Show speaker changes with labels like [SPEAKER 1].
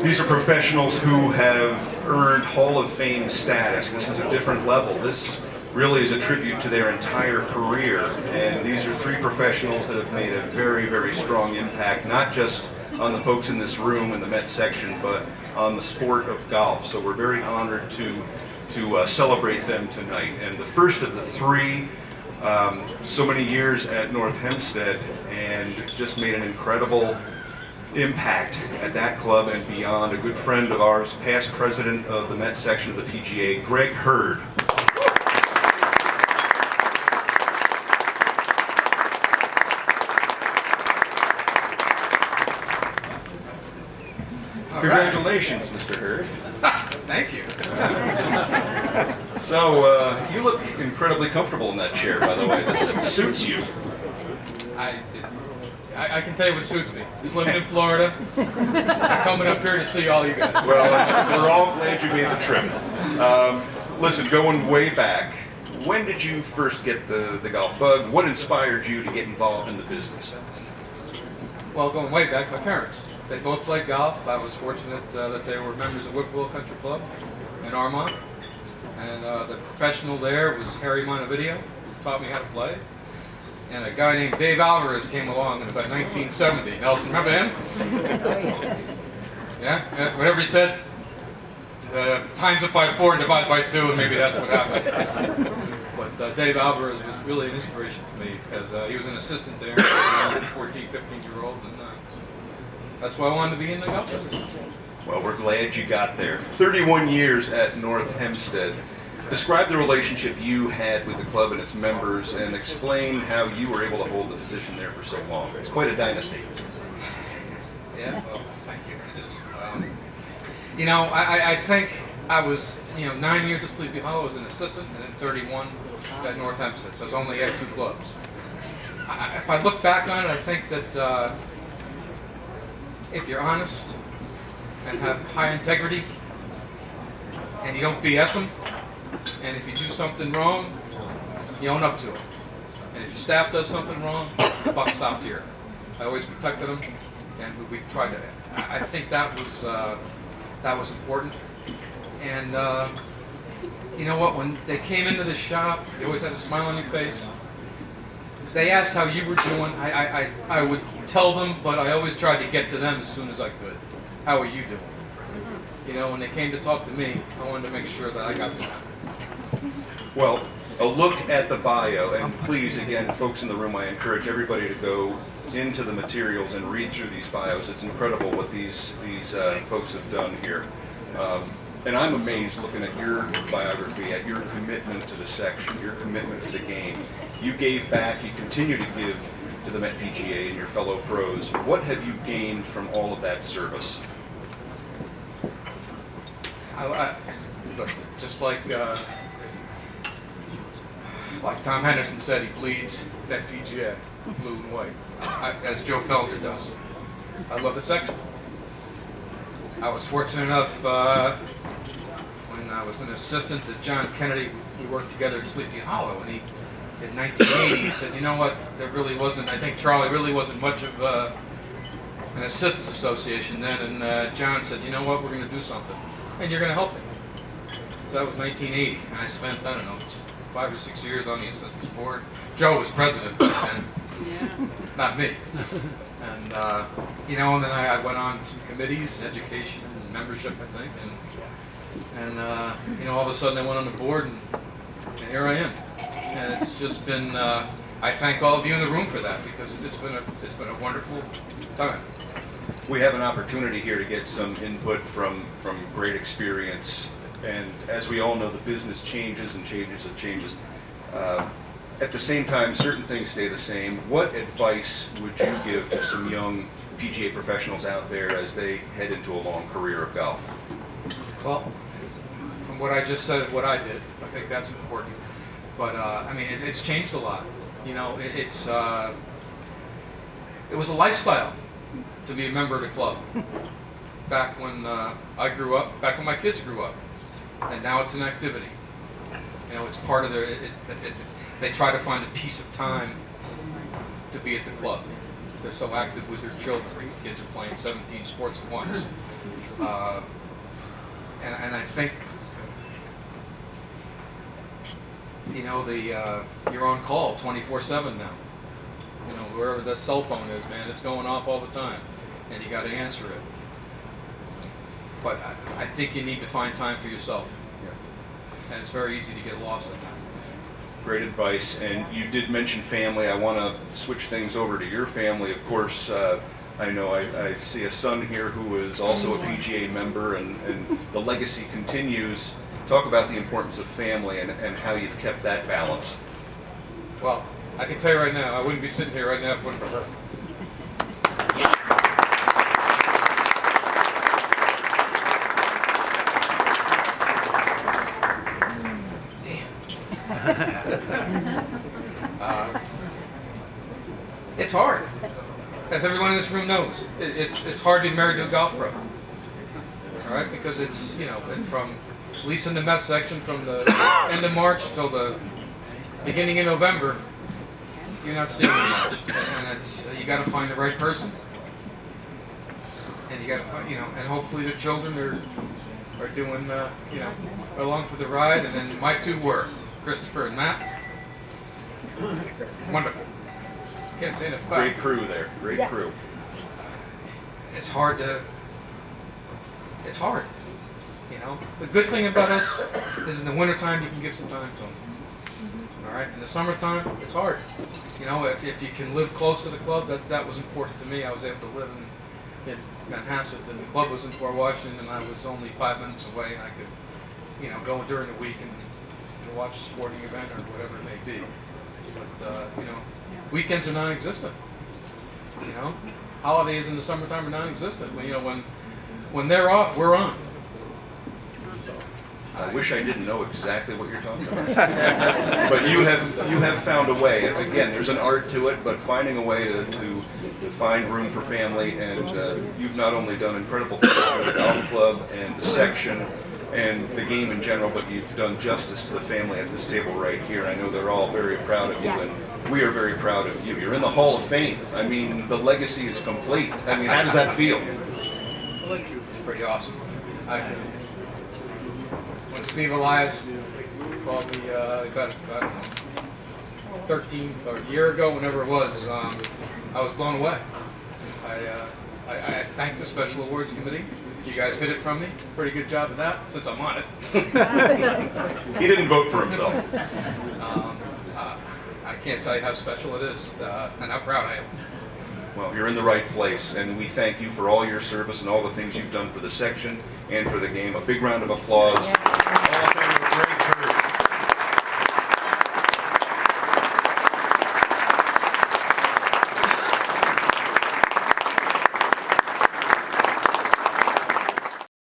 [SPEAKER 1] These are professionals who have earned Hall of Fame status. This is a different level. This really is a tribute to their entire career. And these are three professionals that have made a very, very strong impact, not just on the folks in this room in the Met section, but on the sport of golf. So we're very honored to celebrate them tonight. And the first of the three, so many years at North Hempstead, and just made an incredible impact at that club and beyond. A good friend of ours, past president of the Met section of the PGA, Greg Hurd. Congratulations, Mr. Hurd.
[SPEAKER 2] Thank you.
[SPEAKER 1] So, you look incredibly comfortable in that chair, by the way. This suits you.
[SPEAKER 2] I can tell you what suits me. Just living in Florida, coming up here to see all you guys.
[SPEAKER 1] Well, we're all glad you made the trip. Listen, going way back, when did you first get the golf bug? What inspired you to get involved in the business?
[SPEAKER 2] Well, going way back, my parents. They both played golf. I was fortunate that they were members of Whippoorwill Country Club in Armonk. And the professional there was Harry Montevideo, who taught me how to play. And a guy named Dave Alvarez came along in about 1970. Nelson, remember him? Yeah, whatever he said, times it by 4 and divide by 2, and maybe that's what happened. But Dave Alvarez was really an inspiration to me, because he was an assistant there, 14, 15-year-old, and that's why I wanted to be in the golf business.
[SPEAKER 1] Well, we're glad you got there. 31 years at North Hempstead. Describe the relationship you had with the club and its members, and explain how you were able to hold the position there for so long. It's quite a dynasty.
[SPEAKER 2] Yeah, well, thank you. It is. I think I was, 9 years at Sleepy Hollow as an assistant, and then 31 at North Hempstead. So I was only at 2 clubs. If I look back on it, I think that if you're honest and have high integrity, and you don't BS them, and if you do something wrong, you own up to it. And if your staff does something wrong, the buck stopped here. I always protected them, and we tried to. I think that was important. And you know what? When they came into the shop, you always had a smile on your face. They asked how you were doing. I would tell them, but I always tried to get to them as soon as I could. How are you doing? When they came to talk to me, I wanted to make sure that I got them.
[SPEAKER 1] Well, a look at the bio, and please, again, folks in the room, I encourage everybody to go into the materials and read through these bios. It's incredible what these folks have done here. And I'm amazed looking at your biography, at your commitment to the section, your commitment to the game. You gave back, you continue to give to the Met PGA and your fellow pros. What have you gained from all of that service?
[SPEAKER 2] Listen, just like Tom Henderson said, he bleeds that PGA blue and white, as Joe Felder does. I love the section. I was fortunate enough when I was an assistant to John Kennedy. We worked together at Sleepy Hollow, and in 1980 he said, you know what, there really wasn't, I think Charlie really wasn't much of an assistants association then, and John said, you know what, we're going to do something, and you're going to help me. So that was 1980, and I spent, 5 or 6 years on the assistants board. Joe was president then, not me. And, and then I went on to committees, education, and membership, I think, and all of a sudden I went on the board, and here I am. And it's just been, I thank all of you in the room for that, because it's been a wonderful time.
[SPEAKER 1] We have an opportunity here to get some input from great experience, and as we all know, the business changes and changes and changes. At the same time, certain things stay the same. What advice would you give to some young PGA professionals out there as they head into a long career of golf?
[SPEAKER 2] Well, from what I just said and what I did, I think that's important. But it's changed a lot. It was a lifestyle to be a member of the club. Back when I grew up, back when my kids grew up, and now it's an activity. It's part of their. They try to find a piece of time to be at the club. they're so active with their children. Kids are playing 17 sports at once. And I think, you know, you're on call 24/7 now. You know, wherever the cell phone is, man, it's going off all the time, and you got to answer it. But I think you need to find time for yourself, and it's very easy to get lost in that.
[SPEAKER 1] Great advice. And you did mention family. I want to switch things over to your family. Of course, I know I see a son here who is also a PGA member, and the legacy continues. Talk about the importance of family and how you've kept that balance.
[SPEAKER 2] Well, I can tell you right now, I wouldn't be sitting here right now if it wasn't for her. It's hard, as everyone in this room knows. It's hard to be married to a golf pro, all right? Because it's, you know, from at least in the Mets section, from the end of March till the beginning of November, you're not seeing them much, and it's you got to find the right person, and you got to, you know, and hopefully the children are doing, you know, along for the ride. And then my two were Christopher and Matt. Wonderful. Can't say enough about it.
[SPEAKER 1] Great crew there. Great
[SPEAKER 3] Yes.
[SPEAKER 1] crew.
[SPEAKER 2] It's hard. You know, the good thing about us is in the wintertime you can give some time to them. All right, in the summertime it's hard. You know, if you can live close to the club, that was important to me. I was able to live in Manhasset, and the club was in Fort Washington, and I was only 5 minutes away, and I could, you know, go during the week and watch a sporting event or whatever it may be. But you know, weekends are non-existent. You know, holidays in the summertime are non-existent. You know, when they're off, we're on.
[SPEAKER 1] I wish I didn't know exactly what you're talking about. But you have found a way. Again, there's an art to it, but finding a way to find room for family, and you've not only done incredible things for the golf club and the section and the game in general, but you've done justice to the family at this table right here. I know they're all very proud of you, and we are very proud of you. You're in the Hall of Fame. I mean, the legacy is complete. I mean, how does that feel?
[SPEAKER 2] It's pretty awesome. When Steve Elias called me about 13 or a year ago, whenever it was, I was blown away. I thank the Special Awards Committee. You guys hid it from me. Pretty good job of that, since I'm on it.
[SPEAKER 1] He didn't vote for himself.
[SPEAKER 2] I can't tell you how special it is, and how proud I am.
[SPEAKER 1] Well, you're in the right place, and we thank you for all your service and all the things you've done for the section and for the game. A big round of applause.